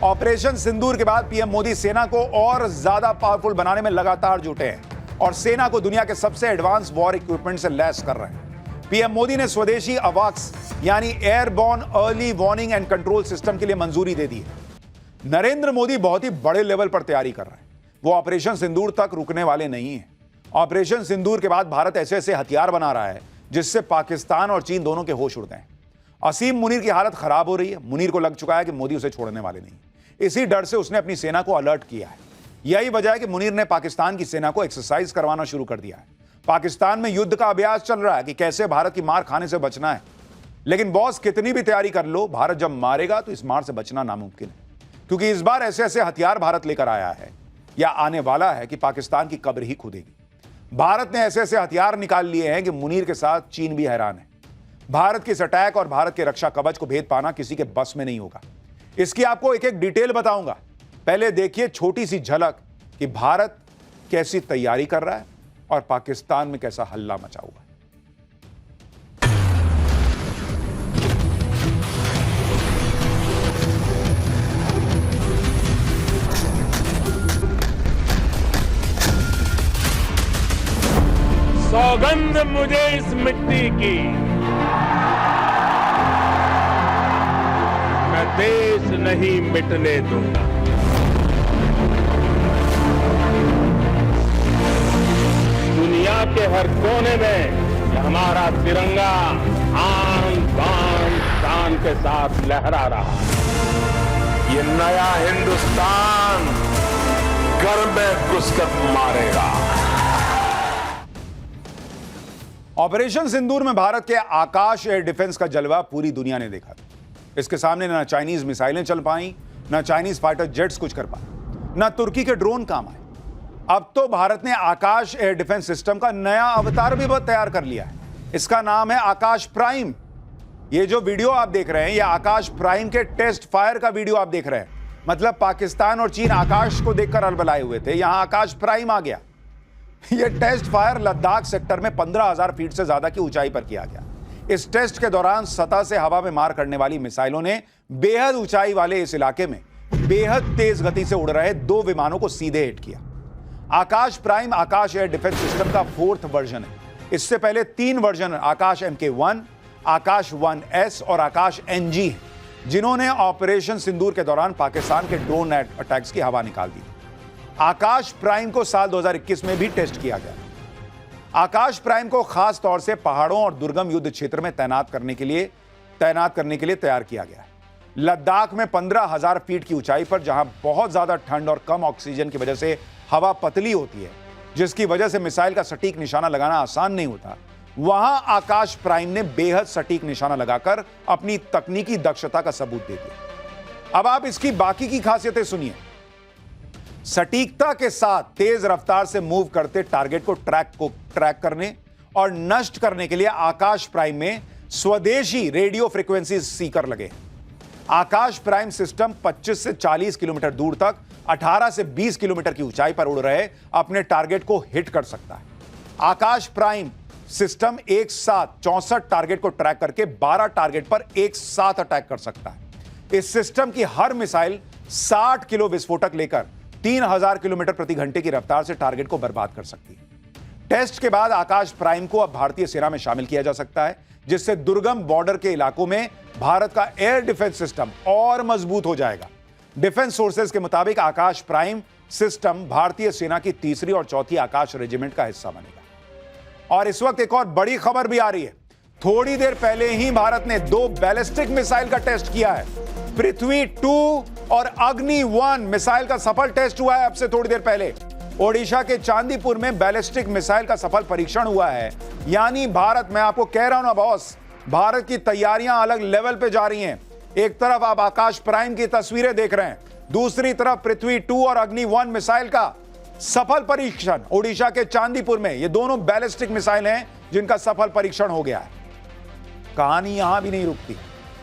Operation सिंदूर के बाद PM Modi सेना को और ज्यादा पावरफुल बनाने में लगातार जुटे हैं और सेना को दुनिया के सबसे एडवांस वॉर इक्विपमेंट से लैस कर रहे हैं। पीएम मोदी ने स्वदेशी अवाक्स यानी airborne early warning and control system के लिए मंजूरी दे दी है। नरेंद्र मोदी बहुत ही बड़े लेवल पर तैयारी कर रहे हैं। वो ऑपरेशन सिंदूर तक रुकने वाले नहीं हैं। ऑपरेशन सिंदूर के बाद भारत ऐसे ऐसे हथियार बना रहा है जिससे पाकिस्तान और चीन दोनों के होश उड़ गए। असीम मुनीर की हालत खराब हो रही है। मुनीर को लग चुका है कि मोदी उसे छोड़ने वाले नहीं। इसी डर से उसने अपनी सेना को अलर्ट किया है। यही वजह है कि मुनीर ने पाकिस्तान की सेना को एक्सरसाइज करवाना शुरू कर दिया है। पाकिस्तान में युद्ध का अभ्यास चल रहा है कि कैसे भारत की मार खाने से बचना है। लेकिन बॉस कितनी भी तैयारी कर लो, भारत जब मारेगा तो इस मार से बचना नामुमकिन है, क्योंकि इस बार ऐसे ऐसे हथियार भारत लेकर आया है या आने वाला है कि पाकिस्तान की कब्र ही खुदेगी। भारत ने ऐसे ऐसे हथियार निकाल लिए हैं कि मुनीर के साथ चीन भी हैरान है। भारत के इस अटैक और भारत के रक्षा कवच को भेद पाना किसी के बस में नहीं होगा। इसकी आपको एक एक डिटेल बताऊंगा। पहले देखिए छोटी सी झलक कि भारत कैसी तैयारी कर रहा है और पाकिस्तान में कैसा हल्ला मचा हुआ है। सौगंध मुझे इस मिट्टी की, मैं देश नहीं मिटने दूंगा। दुनिया के हर कोने में हमारा तिरंगा आन बान शान के साथ लहरा रहा है। ये नया हिंदुस्तान गर्व में घुसकर मारेगा। ऑपरेशन सिंदूर में भारत के आकाश एयर डिफेंस का जलवा पूरी दुनिया ने देखा। इसके सामने ना चाइनीज मिसाइलें चल पाई, ना चाइनीज फाइटर जेट्स कुछ कर पाए, ना तुर्की के ड्रोन काम आए। अब तो भारत ने आकाश एयर डिफेंस सिस्टम का नया अवतार भी तैयार कर लिया है। इसका नाम है आकाश प्राइम। ये जो वीडियो आप देख रहे हैं, ये आकाश प्राइम के टेस्ट फायर का वीडियो आप देख रहे हैं। मतलब पाकिस्तान और चीन आकाश को देखकर अलबलाए हुए थे, यहां आकाश प्राइम आ गया। यह टेस्ट फायर लद्दाख सेक्टर में 15,000 फीट से ज्यादा की ऊंचाई पर किया गया। इस टेस्ट के दौरान सतह से हवा में मार करने वाली मिसाइलों ने बेहद ऊंचाई वाले इस इलाके में बेहद तेज गति से उड़ रहे 2 विमानों को सीधे हिट किया। आकाश प्राइम आकाश एयर डिफेंस सिस्टम का 4th वर्जन है। इससे पहले 3 वर्जन आकाश MK1, आकाश 1S और आकाश NG हैं, जिन्होंने ऑपरेशन सिंदूर के दौरान पाकिस्तान के ड्रोन अटैक्स की हवा निकाल दी। आकाश प्राइम को साल 2021 में भी टेस्ट किया गया। आकाश प्राइम को खास तौर से पहाड़ों और दुर्गम युद्ध क्षेत्र में तैनात करने के लिए तैयार किया गया है। लद्दाख में 15,000 फीट की ऊंचाई पर, जहां बहुत ज्यादा ठंड और कम ऑक्सीजन की वजह से हवा पतली होती है, जिसकी वजह से मिसाइल का सटीक निशाना लगाना आसान नहीं होता, वहां आकाश प्राइम ने बेहद सटीक निशाना लगाकर अपनी तकनीकी दक्षता का सबूत दे दिया। अब आप इसकी बाकी की खासियतें सुनिए। सटीकता के साथ तेज रफ्तार से मूव करते टारगेट को ट्रैक करने और नष्ट करने के लिए आकाश प्राइम में स्वदेशी रेडियो फ्रीक्वेंसी सीकर लगे। आकाश प्राइम सिस्टम 25 से 40 किलोमीटर दूर तक 18 से 20 किलोमीटर की ऊंचाई पर उड़ रहे अपने टारगेट को हिट कर सकता है। आकाश प्राइम सिस्टम एक साथ 64 टारगेट को ट्रैक करके 12 टारगेट पर एक साथ अटैक कर सकता है। इस सिस्टम की हर मिसाइल 60 किलो विस्फोटक लेकर 3000 किलोमीटर प्रति घंटे की रफ्तार से टारगेट को बर्बाद कर सकती है। टेस्ट के बाद आकाश प्राइम को अब भारतीय सेना में शामिल किया जा सकता है, जिससे दुर्गम बॉर्डर के इलाकों में भारत का एयर डिफेंस सिस्टम और मजबूत हो जाएगा। डिफेंस सोर्सेज के मुताबिक आकाश प्राइम सिस्टम भारतीय सेना की 3री और 4थी आकाश रेजिमेंट का हिस्सा बनेगा। और इस वक्त एक और बड़ी खबर भी आ रही है। थोड़ी देर पहले ही भारत ने 2 बैलिस्टिक मिसाइल का टेस्ट किया है। पृथ्वी 2 और अग्नि 1 मिसाइल का सफल टेस्ट हुआ है। अब से थोड़ी देर पहले ओडिशा के चांदीपुर में बैलिस्टिक मिसाइल का सफल परीक्षण हुआ है। यानी भारत, मैं आपको कह रहा हूं ना बॉस, भारत की तैयारियां अलग लेवल पे जा रही हैं। एक तरफ आप आकाश प्राइम की तस्वीरें देख रहे हैं, दूसरी तरफ पृथ्वी 2 और अग्नि 1 मिसाइल का सफल परीक्षण ओडिशा के चांदीपुर में। ये दोनों बैलिस्टिक मिसाइल हैं जिनका सफल परीक्षण हो गया है। कहानी यहां भी नहीं रुकती।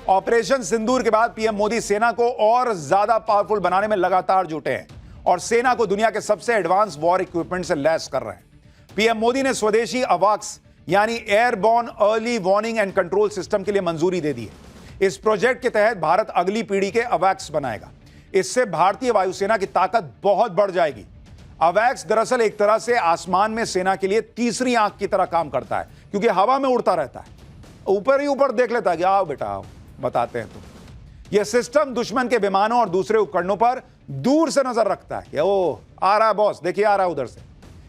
ऑपरेशन सिंदूर के बाद पीएम मोदी सेना को और ज्यादा पावरफुल बनाने में लगातार जुटे हैं और सेना को दुनिया के सबसे एडवांस वॉर इक्विपमेंट से लैस कर रहे हैं। पीएम मोदी ने स्वदेशी अवाक्स यानी airborne early warning and control system के लिए मंजूरी दे दी है। इस प्रोजेक्ट के तहत भारत अगली पीढ़ी के अवैक्स बनाएगा। इससे भारतीय वायुसेना की ताकत बहुत बढ़ जाएगी। अवैक्स दरअसल एक तरह से आसमान में सेना के लिए तीसरी आंख की तरह काम करता है, क्योंकि हवा में उड़ता रहता है, ऊपर ही ऊपर देख लेता है कि आओ बेटा आओ, बताते हैं तुम। यह सिस्टम दुश्मन के विमानों और दूसरे उपकरणों पर दूर से नजर रखता है कि ओ आ रहा है बॉस, देखिए आ रहा है उधर से।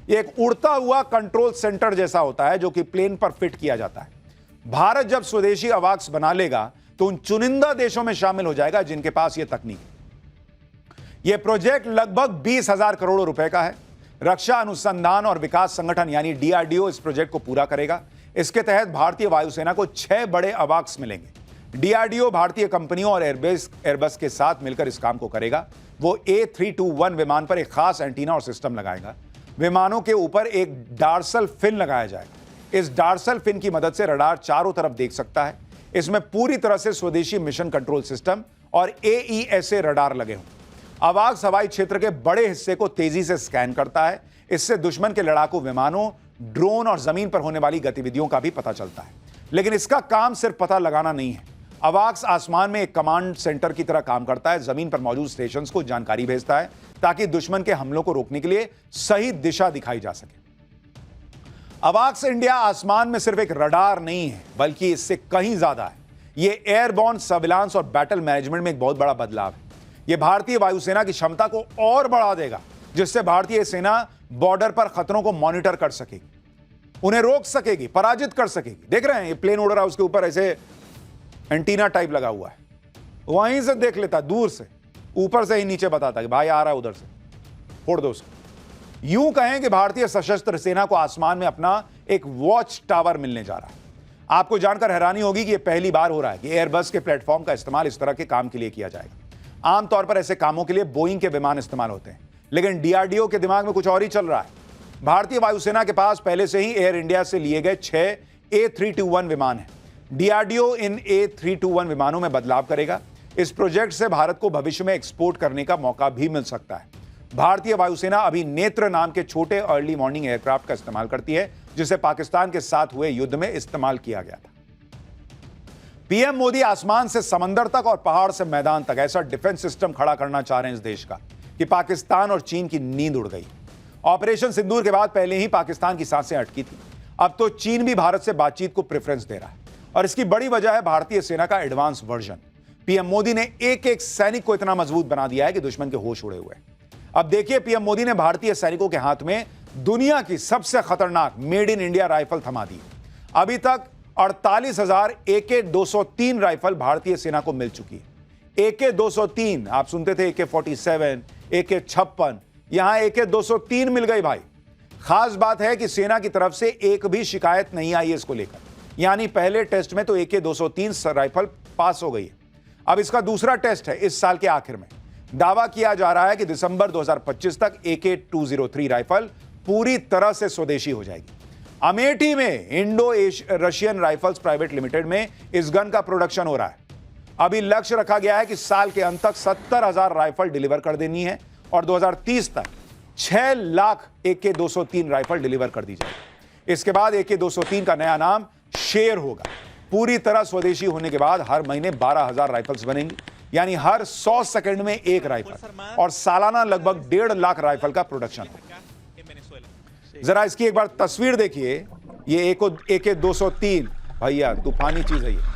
यह एक उड़ता हुआ कंट्रोल सेंटर जैसा होता है जो कि प्लेन पर फिट किया जाता है। भारत जब स्वदेशी अवाक्स बना लेगा तो उन चुनिंदा देशों में शामिल हो जाएगा जिनके पास यह तकनीक है। यह प्रोजेक्ट लगभग 20,000 करोड़ रुपए का है। रक्षा अनुसंधान और विकास संगठन यानी डीआरडीओ इस प्रोजेक्ट को पूरा करेगा। इसके तहत भारतीय वायुसेना को 6 बड़े अवाक्स मिलेंगे। डीआरडीओ भारतीय कंपनियों और एयरबस के साथ मिलकर इस काम को करेगा। वो A321 विमान पर एक खास एंटीना और सिस्टम लगाएगा। विमानों के ऊपर एक डार्सल फिन लगाया जाएगा। इस डार्सल फिन की मदद से रडार चारों तरफ देख सकता है। इसमें पूरी तरह से स्वदेशी मिशन कंट्रोल सिस्टम और AESA रडार लगे हों। अवाक्स हवाई क्षेत्र के बड़े हिस्से को तेजी से स्कैन करता है। इससे दुश्मन के लड़ाकू विमानों, ड्रोन और जमीन पर होने वाली गतिविधियों का भी पता चलता है। लेकिन इसका काम सिर्फ पता लगाना नहीं है। अवाक्स आसमान में एक कमांड सेंटर की तरह काम करता है। जमीन पर मौजूद स्टेशंस को जानकारी भेजता है ताकि दुश्मन के हमलों को रोकने के लिए सही दिशा दिखाई जा सके। अवाक्स इंडिया आसमान में सिर्फ एक रडार नहीं है, बल्कि इससे कहीं ज्यादा है। यह एयरबॉर्न सर्विलांस और बैटल मैनेजमेंट में एक बहुत बड़ा बदलाव है। यह भारतीय वायुसेना की क्षमता को और बढ़ा देगा, जिससे भारतीय सेना बॉर्डर पर खतरों को मॉनिटर कर सकेगी, उन्हें रोक सकेगी, पराजित कर सकेगी। देख रहे हैं ये प्लेन उड़ रहा है, उसके ऊपर ऐसे एंटीना टाइप लगा हुआ है, वहीं से देख लेता, दूर से, ऊपर से ही नीचे बताता कि भाई आ रहा है उधर से, फोड़ दो उसको। यूं कहें कि भारतीय सशस्त्र सेना को आसमान में अपना एक वॉच टावर मिलने जा रहा है। आपको जानकर हैरानी होगी कि यह पहली बार हो रहा है कि एयरबस के प्लेटफॉर्म का इस्तेमाल इस तरह के काम के लिए किया जाएगा। आमतौर पर ऐसे कामों के लिए बोइंग के विमान इस्तेमाल होते हैं, लेकिन डीआरडीओ के दिमाग में कुछ और ही चल रहा है। भारतीय वायुसेना के पास पहले से ही एयर इंडिया से लिए गए 6 A321 विमान हैं। डीआरडीओ इन A321 विमानों में बदलाव करेगा। इस प्रोजेक्ट से भारत को भविष्य में एक्सपोर्ट करने का मौका भी मिल सकता है। भारतीय वायुसेना अभी नेत्र नाम के छोटे अर्ली मॉर्निंग एयरक्राफ्ट का इस्तेमाल करती है, जिसे पाकिस्तान के साथ हुए युद्ध में इस्तेमाल किया गया था। पीएम मोदी आसमान से समंदर तक और पहाड़ से मैदान तक ऐसा डिफेंस सिस्टम खड़ा करना चाह रहे हैं इस देश का कि पाकिस्तान और चीन की नींद उड़ गई। ऑपरेशन सिंदूर के बाद पहले ही पाकिस्तान की सांसें अटकी थी। अब तो चीन भी भारत से बातचीत को प्रेफरेंस दे रहा है, और इसकी बड़ी वजह है भारतीय सेना का एडवांस वर्जन। पीएम मोदी ने एक एक सैनिक को इतना मजबूत बना दिया है कि दुश्मन के होश उड़े हुए। अब देखिए, पीएम मोदी ने भारतीय सैनिकों के हाथ में दुनिया की सबसे खतरनाक मेड इन इंडिया राइफल थमा दी। अभी तक 48,000 AK-203 राइफल भारतीय सेना को मिल चुकी है। AK-203, आप सुनते थे AK-47, AK-56, यहां AK-203 मिल गई भाई। खास बात है कि सेना की तरफ से एक भी शिकायत नहीं आई है इसको लेकर, यानी पहले टेस्ट में तो AK-203 राइफल पास हो गई है। अब इसका दूसरा टेस्ट है इस साल के आखिर में। दावा किया जा रहा है कि दिसंबर 2025 तक AK-203 राइफल पूरी तरह से स्वदेशी हो जाएगी। अमेठी में Indo Russian rifles private limited में इस गन का प्रोडक्शन हो रहा है। अभी लक्ष्य रखा गया है कि साल के अंत तक 70,000 राइफल डिलीवर कर देनी है और 2030 तक 6 लाख AK-203 राइफल डिलीवर कर दी जाएगी। इसके बाद AK-203 का नया नाम शेर होगा। पूरी तरह स्वदेशी होने के बाद हर महीने 12,000 राइफल्स बनेंगी, यानी हर 100 सेकंड में एक राइफल, और सालाना लगभग 1.5 लाख राइफल का प्रोडक्शन होगा। जरा इसकी एक बार तस्वीर देखिए। ये AK-203 भैया तूफानी चीज है ये।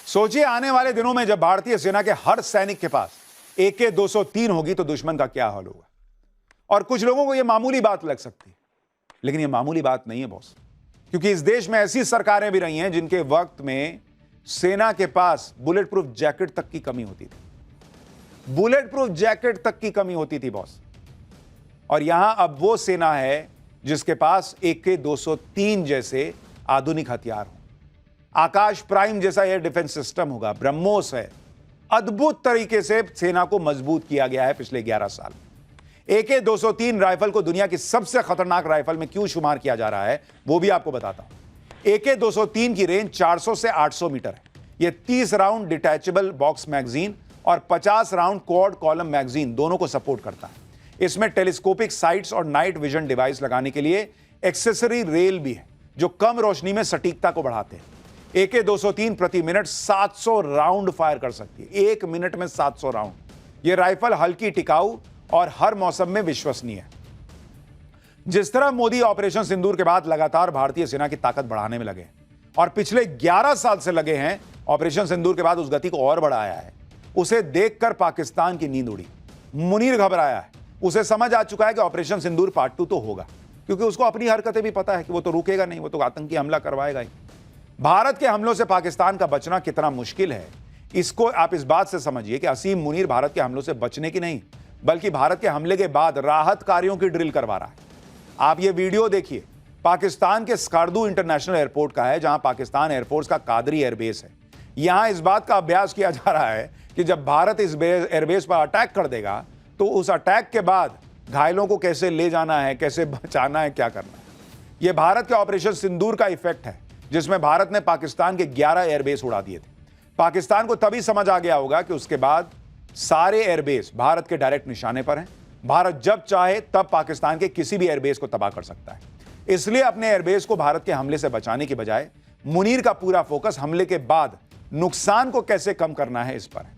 सोचिए, आने वाले दिनों में जब भारतीय सेना के हर सैनिक के पास AK-203 होगी तो दुश्मन का क्या हाल होगा। और कुछ लोगों को यह मामूली बात लग सकती है, लेकिन यह मामूली बात नहीं है बॉस, क्योंकि इस देश में ऐसी सरकारें भी रही हैं जिनके वक्त में सेना के पास बुलेट प्रूफ जैकेट तक की कमी होती थी। बुलेट प्रूफ जैकेट तक की कमी होती थी बॉस। और यहां अब वो सेना है जिसके पास AK-203 जैसे आधुनिक हथियार हो। आकाश प्राइम जैसा एयर डिफेंस सिस्टम होगा, ब्रह्मोस है। अद्भुत तरीके से सेना को मजबूत किया गया है पिछले 11 साल। AK-203 राइफल को दुनिया की सबसे खतरनाक राइफल में क्यों शुमार किया जा रहा है वो भी आपको बताता हूं। AK-203 की रेंज 400 से 800 मीटर है। यह 30 राउंड डिटैचेबल बॉक्स मैगजीन और 50 राउंड क्वाड कॉलम मैगजीन दोनों को सपोर्ट करता है। इसमें टेलीस्कोपिक साइट्स और नाइट विजन डिवाइस लगाने के लिए एक्सेसरी रेल भी है, जो कम रोशनी में सटीकता को बढ़ाते हैं। AK-203 प्रति मिनट 700 राउंड फायर कर सकती है, 1 मिनट में 700 राउंड। यह राइफल हल्की, टिकाऊ और हर मौसम में विश्वसनीय है। जिस तरह मोदी ऑपरेशन सिंदूर के बाद लगातार भारतीय सेना की ताकत बढ़ाने में लगे और पिछले 11 साल से लगे हैं, ऑपरेशन सिंदूर के बाद उस गति को और बढ़ाया है। उसे देखकर पाकिस्तान की नींद उड़ी। मुनीर घबराया है। उसे समझ आ चुका है कि ऑपरेशन सिंदूर पार्ट 2 तो होगा, क्योंकि उसको अपनी हरकतें भी पता है कि वो तो रुकेगा नहीं, वो तो आतंकी हमला करवाएगा ही। भारत के हमलों से पाकिस्तान का बचना कितना मुश्किल है, इसको आप इस बात से समझिए कि असीम मुनीर भारत के हमलों से बचने की नहीं, बल्कि भारत के हमले के बाद राहत कार्यों की ड्रिल करवा रहा है। आप ये वीडियो देखिए, पाकिस्तान के स्कार्दू इंटरनेशनल एयरपोर्ट का है, जहां पाकिस्तान एयरफोर्स का कादरी एयरबेस है। यहां इस बात का अभ्यास किया जा रहा है कि जब भारत इस एयरबेस पर अटैक कर देगा तो उस अटैक के बाद घायलों को कैसे ले जाना है, कैसे बचाना है, क्या करना है। यह भारत के ऑपरेशन सिंदूर का इफेक्ट है, जिसमें भारत ने पाकिस्तान के 11 एयरबेस उड़ा दिए थे। पाकिस्तान को तभी समझ आ गया होगा कि उसके बाद सारे एयरबेस भारत के डायरेक्ट निशाने पर हैं। भारत जब चाहे तब पाकिस्तान के किसी भी एयरबेस को तबाह कर सकता है। इसलिए अपने एयरबेस को भारत के हमले से बचाने की बजाय मुनीर का पूरा फोकस हमले के बाद नुकसान को कैसे कम करना है इस पर है।